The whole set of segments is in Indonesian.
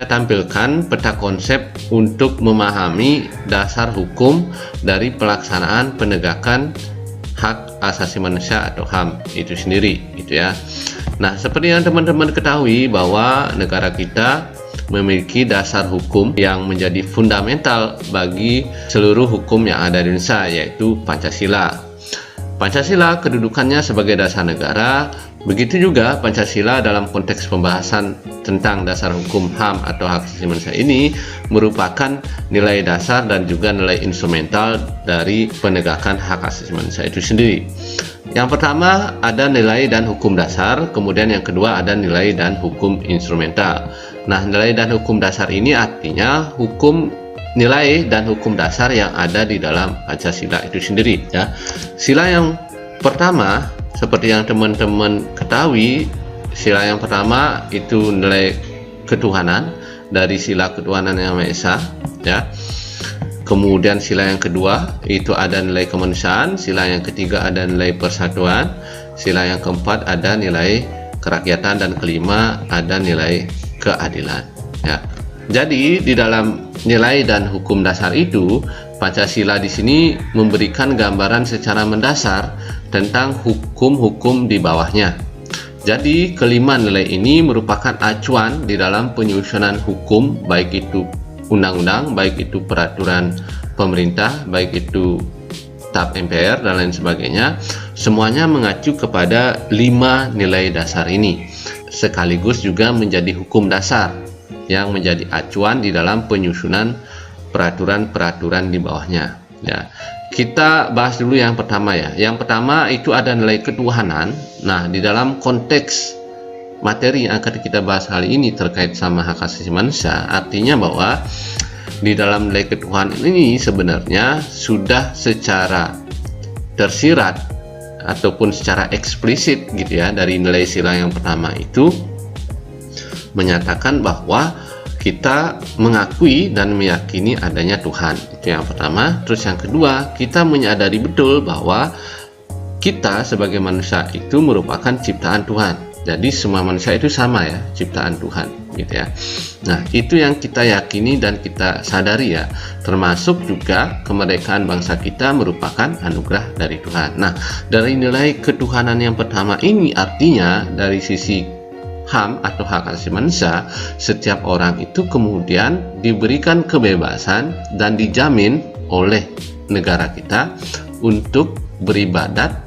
Saya tampilkan peta konsep untuk memahami dasar hukum dari pelaksanaan penegakan hak asasi manusia atau HAM itu sendiri, gitu ya. Nah, seperti yang teman-teman ketahui bahwa negara kita memiliki dasar hukum yang menjadi fundamental bagi seluruh hukum yang ada di Indonesia, yaitu Pancasila. Pancasila kedudukannya sebagai dasar negara. Begitu juga Pancasila dalam konteks pembahasan tentang dasar hukum HAM atau hak asasi manusia ini merupakan nilai dasar dan juga nilai instrumental dari penegakan hak asasi manusia itu sendiri. Yang pertama ada nilai dan hukum dasar, kemudian yang kedua ada nilai dan hukum instrumental. Nah, nilai dan hukum dasar ini artinya nilai dan hukum dasar yang ada di dalam Pancasila itu sendiri, ya. Sila yang pertama, seperti yang teman-teman ketahui, sila yang pertama itu nilai ketuhanan dari sila ketuhanan yang Maha Esa, ya. Kemudian sila yang kedua itu ada nilai kemanusiaan, sila yang ketiga ada nilai persatuan, sila yang keempat ada nilai kerakyatan, dan kelima ada nilai keadilan, ya. Jadi di dalam nilai dan hukum dasar itu, Pancasila di sini memberikan gambaran secara mendasar tentang hukum-hukum di bawahnya. Jadi kelima nilai ini merupakan acuan di dalam penyusunan hukum, baik itu undang-undang, baik itu peraturan pemerintah, baik itu TAP MPR dan lain sebagainya. Semuanya mengacu kepada 5 nilai dasar ini, sekaligus juga menjadi hukum dasar yang menjadi acuan di dalam penyusunan peraturan-peraturan di bawahnya, ya. Kita bahas dulu yang pertama, ya. Yang pertama itu ada nilai ketuhanan. Nah, di dalam konteks materi yang akan kita bahas kali ini terkait sama hak asasi manusia, artinya bahwa di dalam nilai ketuhanan ini sebenarnya sudah secara tersirat ataupun secara eksplisit, gitu ya, dari nilai sila yang pertama itu menyatakan bahwa kita mengakui dan meyakini adanya Tuhan. Itu yang pertama. Terus yang kedua, kita menyadari betul bahwa kita sebagai manusia itu merupakan ciptaan Tuhan. Jadi semua manusia itu sama, ya, ciptaan Tuhan, gitu ya. Nah, itu yang kita yakini dan kita sadari, ya. Termasuk juga kemerdekaan bangsa kita merupakan anugerah dari Tuhan. Nah, dari nilai ketuhanan yang pertama ini artinya dari sisi HAM atau hak asasi manusia, setiap orang itu kemudian diberikan kebebasan dan dijamin oleh negara kita untuk beribadat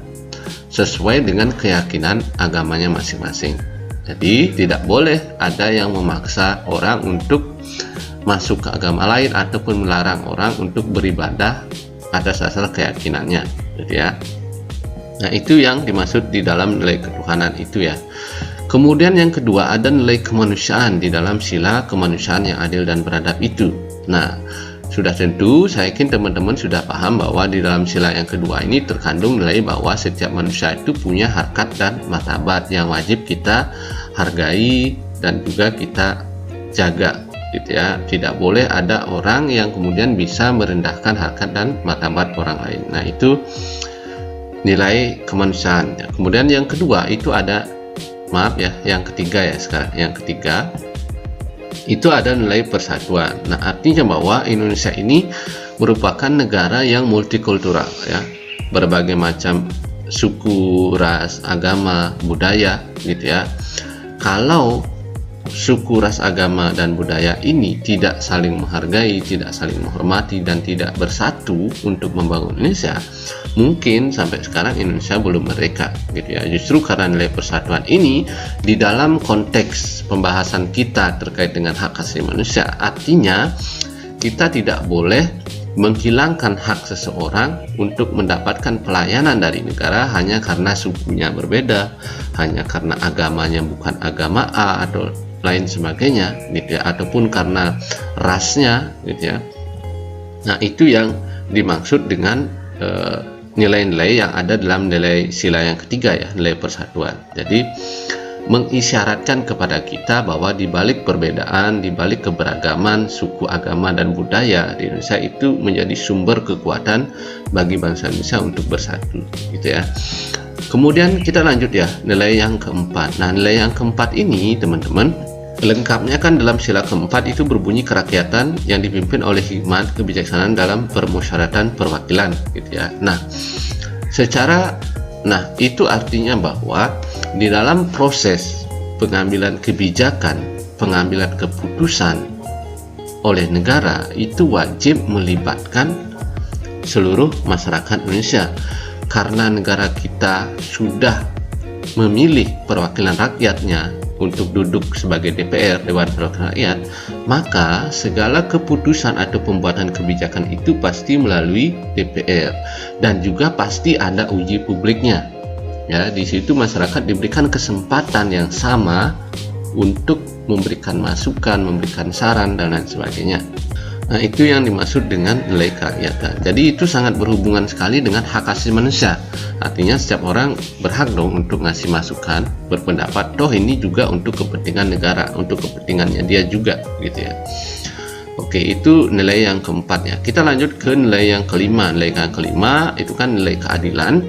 sesuai dengan keyakinan agamanya masing-masing. Jadi tidak boleh ada yang memaksa orang untuk masuk ke agama lain ataupun melarang orang untuk beribadah atas dasar keyakinannya, gitu ya. Nah, itu yang dimaksud di dalam nilai ketuhanan itu, ya. Kemudian yang kedua ada nilai kemanusiaan di dalam sila kemanusiaan yang adil dan beradab itu. Nah, sudah tentu saya yakin teman-teman sudah paham bahwa di dalam sila yang kedua ini terkandung nilai bahwa setiap manusia itu punya harkat dan martabat yang wajib kita hargai dan juga kita jaga, gitu ya. Tidak boleh ada orang yang kemudian bisa merendahkan harkat dan martabat orang lain. Nah, itu nilai kemanusiaan. Kemudian yang kedua itu ada, maaf ya, yang ketiga, ya, sekarang yang ketiga itu ada nilai persatuan. Nah, artinya bahwa Indonesia ini merupakan negara yang multikultural, ya, berbagai macam suku, ras, agama, budaya, gitu ya. Kalau suku, ras, agama, dan budaya ini tidak saling menghargai, tidak saling menghormati, dan tidak bersatu untuk membangun Indonesia, mungkin sampai sekarang Indonesia belum merdeka, gitu ya. Justru karena nilai persatuan ini di dalam konteks pembahasan kita terkait dengan hak asasi manusia, artinya kita tidak boleh menghilangkan hak seseorang untuk mendapatkan pelayanan dari negara hanya karena sukunya berbeda, hanya karena agamanya bukan agama A atau lain sebagainya, gitu ya, ataupun karena rasnya, gitu ya. Nah, itu yang dimaksud dengan nilai-nilai yang ada dalam nilai sila yang ketiga, ya, nilai persatuan. Jadi mengisyaratkan kepada kita bahwa di balik perbedaan, di balik keberagaman suku, agama, dan budaya di Indonesia itu menjadi sumber kekuatan bagi bangsa Indonesia untuk bersatu, gitu ya. Kemudian kita lanjut, ya, nilai yang keempat. Nah, nilai yang keempat ini teman-teman lengkapnya kan dalam sila keempat itu berbunyi kerakyatan yang dipimpin oleh hikmat kebijaksanaan dalam permusyawaratan perwakilan gitu ya. Itu artinya bahwa di dalam proses pengambilan kebijakan, pengambilan keputusan oleh negara itu wajib melibatkan seluruh masyarakat Indonesia. Karena negara kita sudah memilih perwakilan rakyatnya untuk duduk sebagai DPR, Dewan Perwakilan Rakyat, maka segala keputusan atau pembuatan kebijakan itu pasti melalui DPR dan juga pasti ada uji publiknya. Ya, di situ masyarakat diberikan kesempatan yang sama untuk memberikan masukan, memberikan saran dan lain sebagainya. Nah, itu yang dimaksud dengan nilai kerakyatan. Jadi itu sangat berhubungan sekali dengan hak asasi manusia. Artinya setiap orang berhak dong untuk ngasih masukan, berpendapat, toh ini juga untuk kepentingan negara, untuk kepentingannya dia juga gitu ya. Oke, itu nilai yang keempat ya. Kita lanjut ke nilai yang kelima. Nilai yang kelima itu kan nilai keadilan.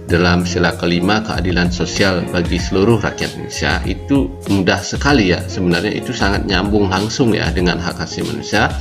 Dalam sila kelima, keadilan sosial bagi seluruh rakyat Indonesia, itu mudah sekali ya. Sebenarnya itu sangat nyambung langsung ya dengan hak asasi manusia.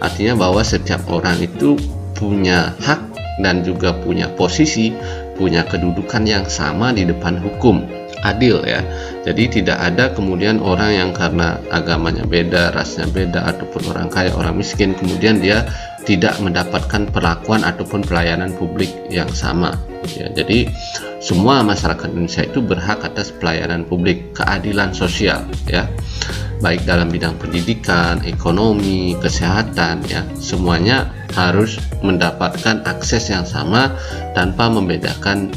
Artinya bahwa setiap orang itu punya hak dan juga punya posisi, punya kedudukan yang sama di depan hukum, adil ya. Jadi tidak ada kemudian orang yang karena agamanya beda, rasnya beda, ataupun orang kaya, orang miskin, kemudian dia tidak mendapatkan perlakuan ataupun pelayanan publik yang sama ya. Jadi semua masyarakat Indonesia itu berhak atas pelayanan publik, keadilan sosial ya, baik dalam bidang pendidikan, ekonomi, kesehatan ya, semuanya harus mendapatkan akses yang sama tanpa membedakan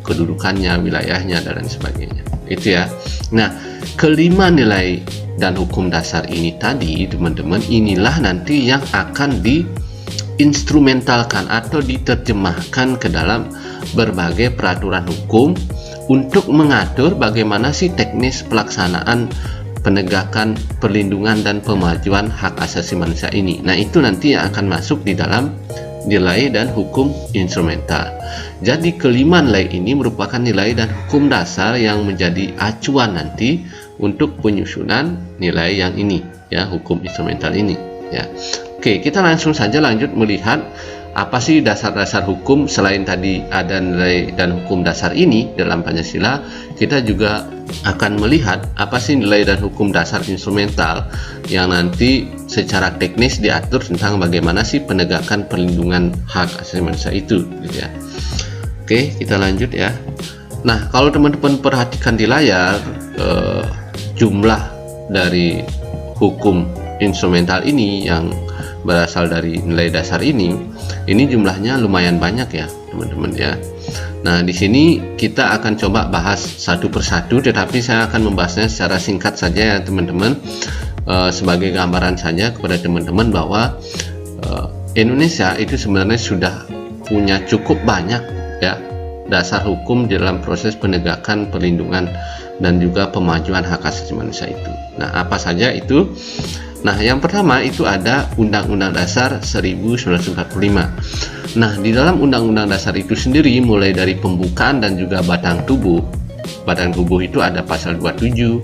kedudukannya, wilayahnya dan lain sebagainya. Itu ya. Nah, kelima nilai dan hukum dasar ini tadi, teman-teman, inilah nanti yang akan diinstrumentalkan atau diterjemahkan ke dalam berbagai peraturan hukum untuk mengatur bagaimana sih teknis pelaksanaan penegakan, perlindungan, dan pemajuan hak asasi manusia ini. Nah, itu nanti yang akan masuk di dalam nilai dan hukum instrumental. Jadi kelima nilai ini merupakan nilai dan hukum dasar yang menjadi acuan nanti untuk penyusunan nilai yang ini ya, hukum instrumental ini ya. Oke, kita langsung saja lanjut melihat apa sih dasar-dasar hukum. Selain tadi ada nilai dan hukum dasar ini dalam Pancasila, kita juga akan melihat apa sih nilai dan hukum dasar instrumental yang nanti secara teknis diatur tentang bagaimana sih penegakan perlindungan hak asasi manusia itu gitu ya. Oke, kita lanjut ya. Nah, kalau teman-teman perhatikan di layar, jumlah dari hukum instrumental ini yang berasal dari nilai dasar ini jumlahnya lumayan banyak ya teman-teman ya. Nah, di sini kita akan coba bahas satu persatu, tetapi saya akan membahasnya secara singkat saja ya teman-teman, sebagai gambaran saja kepada teman-teman bahwa Indonesia itu sebenarnya sudah punya cukup banyak ya dasar hukum dalam proses penegakan, perlindungan, dan juga pemajuan hak asasi manusia itu. Nah, apa saja itu? Nah, yang pertama itu ada Undang-Undang Dasar 1945. Nah, di dalam Undang-Undang Dasar itu sendiri, mulai dari pembukaan dan juga batang tubuh. Batang tubuh itu ada pasal 27,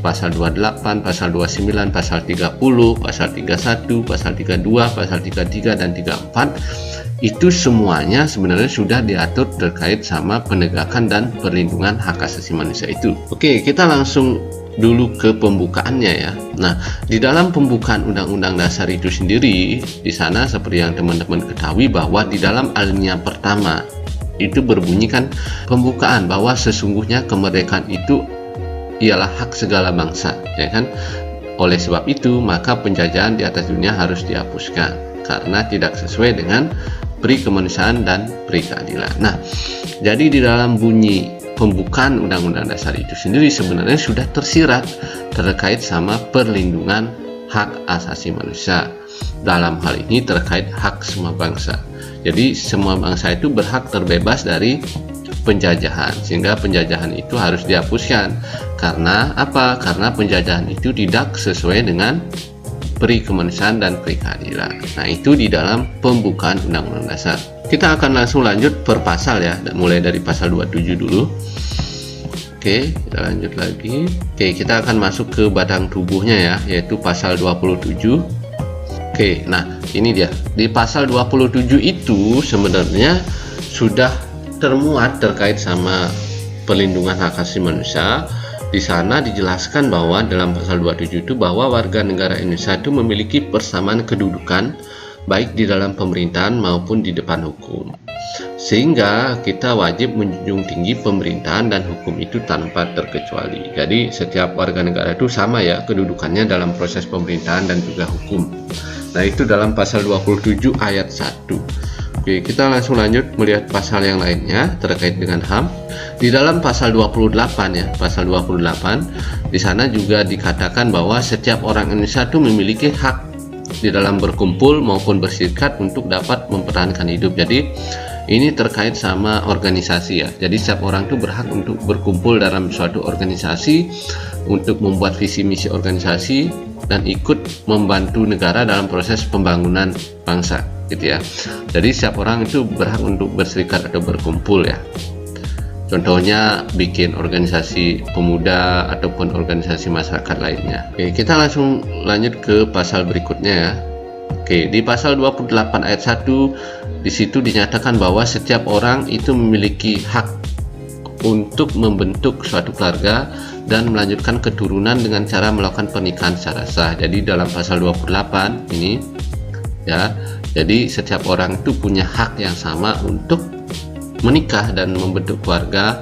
pasal 28, pasal 29, pasal 30, pasal 31, pasal 32, pasal 33, dan 34. Itu semuanya sebenarnya sudah diatur terkait sama penegakan dan perlindungan hak asasi manusia itu. Oke, kita langsung dulu ke pembukaannya ya. Nah, di dalam pembukaan Undang-Undang Dasar itu sendiri, di sana seperti yang teman-teman ketahui bahwa di dalam alinea pertama itu berbunyikan pembukaan bahwa sesungguhnya kemerdekaan itu ialah hak segala bangsa, ya kan? Oleh sebab itu, maka penjajahan di atas dunia harus dihapuskan karena tidak sesuai dengan peri kemanusiaan dan peri keadilan. Nah, jadi di dalam bunyi pembukaan Undang-Undang Dasar itu sendiri sebenarnya sudah tersirat terkait sama perlindungan hak asasi manusia. Dalam hal ini terkait hak semua bangsa. Jadi semua bangsa itu berhak terbebas dari penjajahan, sehingga penjajahan itu harus dihapuskan. Karena apa? Karena penjajahan itu tidak sesuai dengan peri kemanusiaan dan peri keadilan. Nah, itu di dalam pembukaan Undang-Undang Dasar. Kita akan langsung lanjut per pasal ya, mulai dari pasal 27 dulu. Oke, kita lanjut lagi. Oke, kita akan masuk ke batang tubuhnya ya, yaitu pasal 27. Oke, nah ini dia. Di pasal 27 itu sebenarnya sudah termuat terkait sama perlindungan hak asasi manusia. Di sana dijelaskan bahwa dalam pasal 27 itu bahwa warga negara Indonesia itu memiliki persamaan kedudukan baik di dalam pemerintahan maupun di depan hukum. Sehingga kita wajib menjunjung tinggi pemerintahan dan hukum itu tanpa terkecuali. Jadi setiap warga negara itu sama ya kedudukannya dalam proses pemerintahan dan juga hukum. Nah, itu dalam pasal 27 ayat 1. Oke, kita langsung lanjut melihat pasal yang lainnya terkait dengan HAM. Di dalam pasal 28 ya, pasal 28 di sana juga dikatakan bahwa setiap orang Indonesia itu memiliki hak di dalam berkumpul maupun berserikat untuk dapat mempertahankan hidup. Jadi ini terkait sama organisasi ya. Jadi setiap orang itu berhak untuk berkumpul dalam suatu organisasi untuk membuat visi misi organisasi dan ikut membantu negara dalam proses pembangunan bangsa gitu ya. Jadi setiap orang itu berhak untuk berserikat atau berkumpul ya. Contohnya bikin organisasi pemuda ataupun organisasi masyarakat lainnya. Oke, kita langsung lanjut ke pasal berikutnya ya. Oke, di pasal 28 ayat 1 di situ dinyatakan bahwa setiap orang itu memiliki hak untuk membentuk suatu keluarga dan melanjutkan keturunan dengan cara melakukan pernikahan secara sah. Jadi dalam pasal 28 ini ya, jadi setiap orang itu punya hak yang sama untuk menikah dan membentuk keluarga,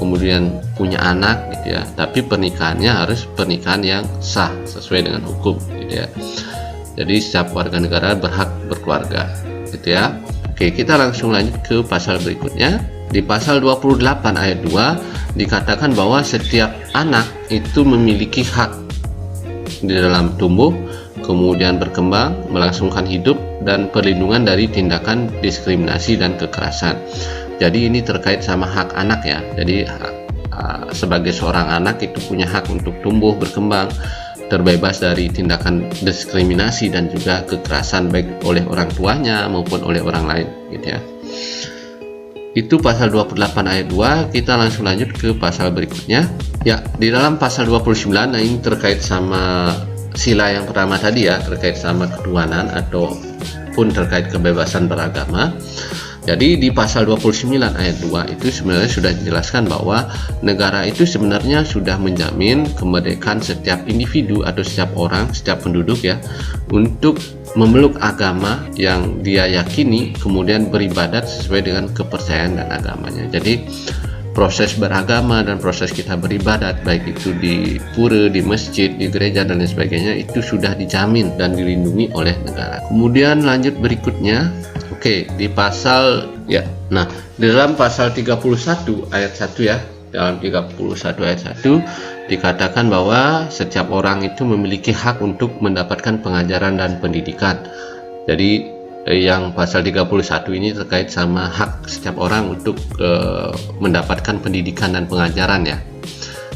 kemudian punya anak gitu ya. Tapi pernikahannya harus pernikahan yang sah sesuai dengan hukum gitu ya. Jadi setiap warga negara berhak berkeluarga gitu ya. Oke, kita langsung lanjut ke pasal berikutnya. Di pasal 28 ayat 2 dikatakan bahwa setiap anak itu memiliki hak di dalam tumbuh, kemudian berkembang, melangsungkan hidup dan perlindungan dari tindakan diskriminasi dan kekerasan. Jadi ini terkait sama hak anak ya. Jadi sebagai seorang anak itu punya hak untuk tumbuh, berkembang, terbebas dari tindakan diskriminasi dan juga kekerasan baik oleh orang tuanya maupun oleh orang lain gitu ya. Itu pasal 28 ayat 2. Kita langsung lanjut ke pasal berikutnya. Ya, di dalam pasal 29 nah ini terkait sama sila yang pertama tadi ya, terkait sama ketuhanan ataupun terkait kebebasan beragama. Jadi di pasal 29 ayat 2 itu sebenarnya sudah dijelaskan bahwa negara itu sebenarnya sudah menjamin kemerdekaan setiap individu atau setiap orang, setiap penduduk ya, untuk memeluk agama yang dia yakini, kemudian beribadat sesuai dengan kepercayaan dan agamanya. Jadi proses beragama dan proses kita beribadat baik itu di pura, di masjid, di gereja dan lain sebagainya itu sudah dijamin dan dilindungi oleh negara. Kemudian lanjut berikutnya. Oke, di pasal ya. Nah, di dalam pasal 31 ayat 1 ya. Dalam 31 ayat 1 dikatakan bahwa setiap orang itu memiliki hak untuk mendapatkan pengajaran dan pendidikan. Jadi yang pasal 31 ini terkait sama hak setiap orang untuk mendapatkan pendidikan dan pengajaran ya.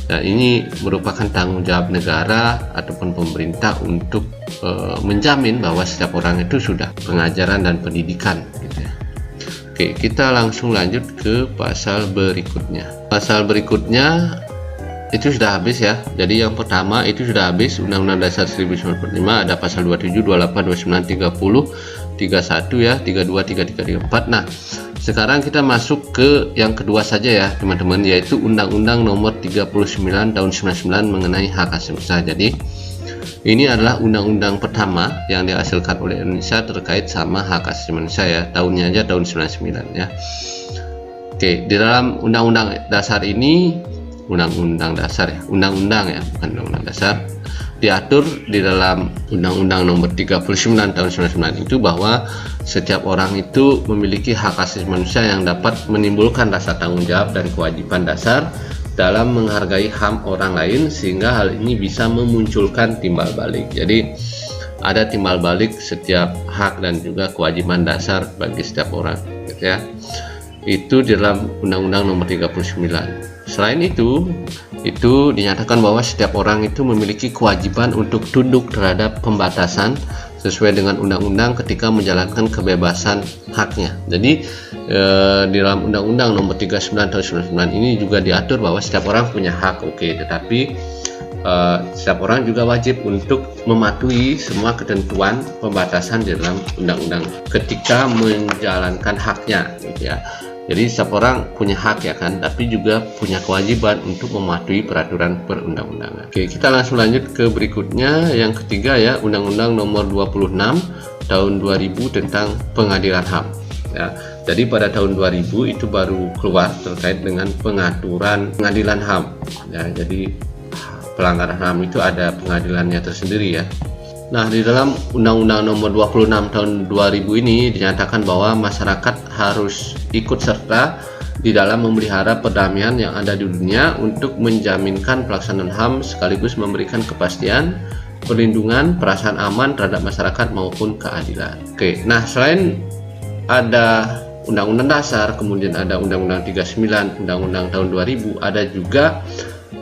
Nah, ini merupakan tanggung jawab negara ataupun pemerintah untuk menjamin bahwa setiap orang itu sudah pengajaran dan pendidikan gitu ya. Oke, kita langsung lanjut ke pasal berikutnya. Pasal berikutnya itu sudah habis ya. Jadi yang pertama itu sudah habis, Undang-Undang Dasar 1945 ada pasal 27, 28, 29, 30, 31 ya, 32, 33, 34. Nah, sekarang kita masuk ke yang kedua saja ya teman-teman, yaitu Undang-Undang Nomor 39 Tahun 99 mengenai hak asasi manusia. Jadi ini adalah undang-undang pertama yang dihasilkan oleh Indonesia terkait sama hak asasi manusia ya. Tahunnya aja tahun 99 ya. Oke, di dalam undang-undang dasar ini, undang-undang dasar ya, undang-undang ya, bukan undang-undang dasar, diatur di dalam Undang-Undang Nomor 39 Tahun 99 itu bahwa setiap orang itu memiliki hak asasi manusia yang dapat menimbulkan rasa tanggung jawab dan kewajiban dasar dalam menghargai HAM orang lain, sehingga hal ini bisa memunculkan timbal balik. Jadi ada timbal balik setiap hak dan juga kewajiban dasar bagi setiap orang gitu ya. Itu di dalam Undang-Undang Nomor 39. Selain itu dinyatakan bahwa setiap orang itu memiliki kewajiban untuk tunduk terhadap pembatasan sesuai dengan undang-undang ketika menjalankan kebebasan haknya. Jadi di dalam Undang-Undang Nomor 39 Tahun 99 ini juga diatur bahwa setiap orang punya hak, tetapi setiap orang juga wajib untuk mematuhi semua ketentuan pembatasan di dalam undang-undang ketika menjalankan haknya, gitu ya. Jadi setiap orang punya hak ya kan, tapi juga punya kewajiban untuk mematuhi peraturan perundang-undangan. Oke, kita langsung lanjut ke berikutnya, yang ketiga ya, Undang-Undang Nomor 26 Tahun 2000 tentang Pengadilan HAM. Ya, jadi pada tahun 2000 itu baru keluar terkait dengan pengaturan pengadilan HAM. Ya, jadi pelanggaran HAM itu ada pengadilannya tersendiri ya. Nah, di dalam Undang-Undang Nomor 26 Tahun 2000 ini dinyatakan bahwa masyarakat harus ikut serta di dalam memelihara perdamaian yang ada di dunia untuk menjaminkan pelaksanaan HAM sekaligus memberikan kepastian, perlindungan, perasaan aman terhadap masyarakat maupun keadilan. Oke, nah selain ada Undang-Undang Dasar, kemudian ada Undang-Undang 39, Undang-Undang tahun 2000, ada juga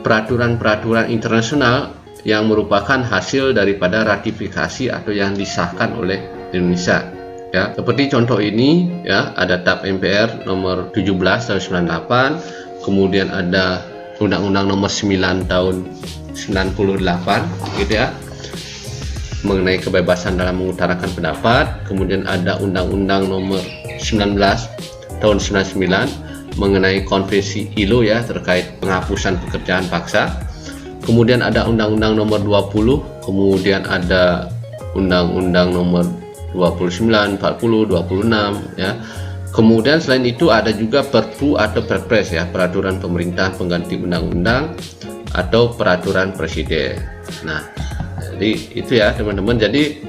peraturan-peraturan internasional yang merupakan hasil daripada ratifikasi atau yang disahkan oleh Indonesia. Ya, seperti contoh ini ya, ada TAP MPR nomor 17 tahun 98, kemudian ada Undang-Undang Nomor 9 tahun 98 gitu ya, mengenai kebebasan dalam mengutarakan pendapat. Kemudian ada Undang-Undang Nomor 19 tahun 99 mengenai konvensi ILO ya, terkait penghapusan pekerjaan paksa. Kemudian ada Undang-Undang Nomor 20, kemudian ada Undang-Undang Nomor 29, 40, 26 ya. Kemudian selain itu ada juga Perpu atau Perpres ya, peraturan pemerintah pengganti undang-undang atau peraturan presiden. Nah, jadi itu ya teman-teman. Jadi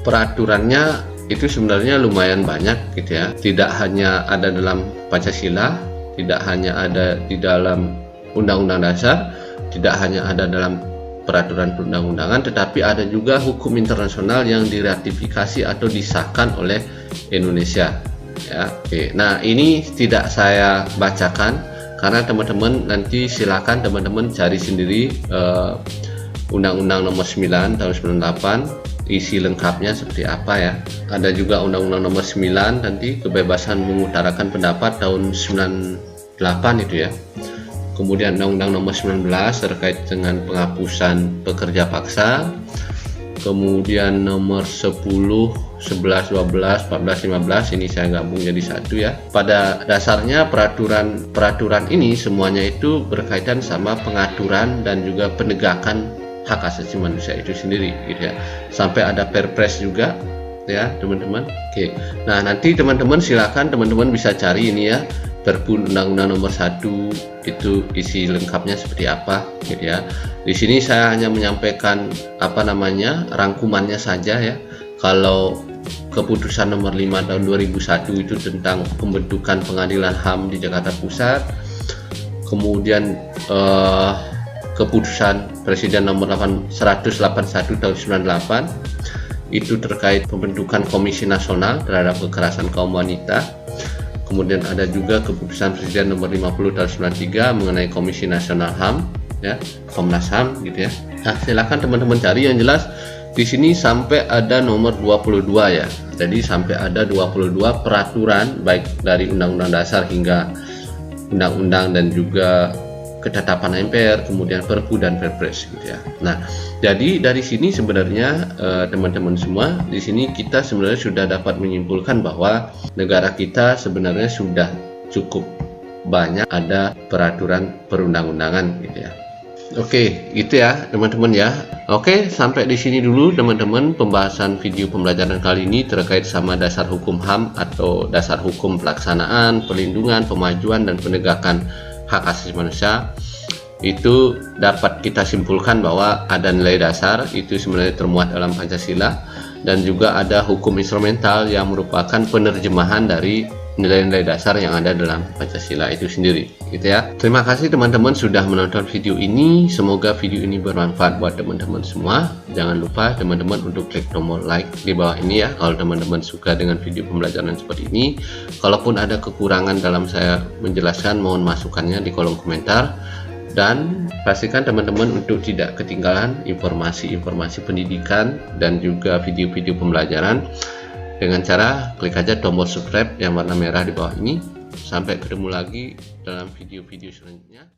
peraturannya itu sebenarnya lumayan banyak gitu ya. Tidak hanya ada dalam Pancasila, tidak hanya ada di dalam Undang-Undang Dasar, tidak hanya ada dalam peraturan perundang-undangan, tetapi ada juga hukum internasional yang diratifikasi atau disahkan oleh Indonesia ya. Oke, nah ini tidak saya bacakan karena teman-teman nanti silakan teman-teman cari sendiri Undang-Undang Nomor 9 tahun 98 isi lengkapnya seperti apa ya. Ada juga Undang-Undang Nomor 9 nanti kebebasan mengutarakan pendapat tahun 98 itu ya. Kemudian Undang-Undang Nomor 19 terkait dengan penghapusan pekerja paksa. Kemudian nomor 10, 11, 12, 14, 15 ini saya gabung jadi satu ya. Pada dasarnya peraturan ini semuanya itu berkaitan sama pengaturan dan juga penegakan hak asasi manusia itu sendiri gitu ya. Sampai ada Perpres juga ya teman-teman. Oke. Nah, nanti teman-teman silakan teman-teman bisa cari ini ya. Perpu Undang-Undang Nomor 1 itu isi lengkapnya seperti apa gitu ya. Di sini saya hanya menyampaikan rangkumannya saja ya. Kalau keputusan nomor 5 tahun 2001 itu tentang pembentukan pengadilan HAM di Jakarta Pusat. Kemudian keputusan Presiden nomor 181 tahun 98 itu terkait pembentukan Komisi Nasional terhadap kekerasan kaum wanita. Kemudian ada juga keputusan Presiden nomor 50 tahun 93 mengenai Komisi Nasional HAM ya, Komnas HAM gitu ya. Nah, silakan teman-teman cari, yang jelas di sini sampai ada nomor 22 ya. Jadi sampai ada 22 peraturan baik dari Undang-Undang Dasar hingga Undang-Undang dan juga ketetapan MPR, kemudian Perpu dan Perpres gitu ya. Nah, jadi dari sini sebenarnya teman-teman semua, di sini kita sebenarnya sudah dapat menyimpulkan bahwa negara kita sebenarnya sudah cukup banyak ada peraturan perundang-undangan gitu ya. Oke, itu ya teman-teman ya. Oke, sampai di sini dulu teman-teman pembahasan video pembelajaran kali ini terkait sama dasar hukum HAM atau dasar hukum pelaksanaan, perlindungan, pemajuan dan penegakan hak asasi manusia. Itu dapat kita simpulkan bahwa ada nilai dasar itu sebenarnya termuat dalam Pancasila, dan juga ada hukum instrumental yang merupakan penerjemahan dari nilai-nilai dasar yang ada dalam Pancasila itu sendiri gitu ya. Terima kasih teman-teman sudah menonton video ini. Semoga video ini bermanfaat buat teman-teman semua. Jangan lupa teman-teman untuk klik tombol like di bawah ini ya kalau teman-teman suka dengan video pembelajaran seperti ini. Kalaupun ada kekurangan dalam saya menjelaskan, mohon masukannya di kolom komentar. Dan pastikan teman-teman untuk tidak ketinggalan informasi-informasi pendidikan dan juga video-video pembelajaran dengan cara klik aja tombol subscribe yang warna merah di bawah ini. Sampai ketemu lagi dalam video-video selanjutnya.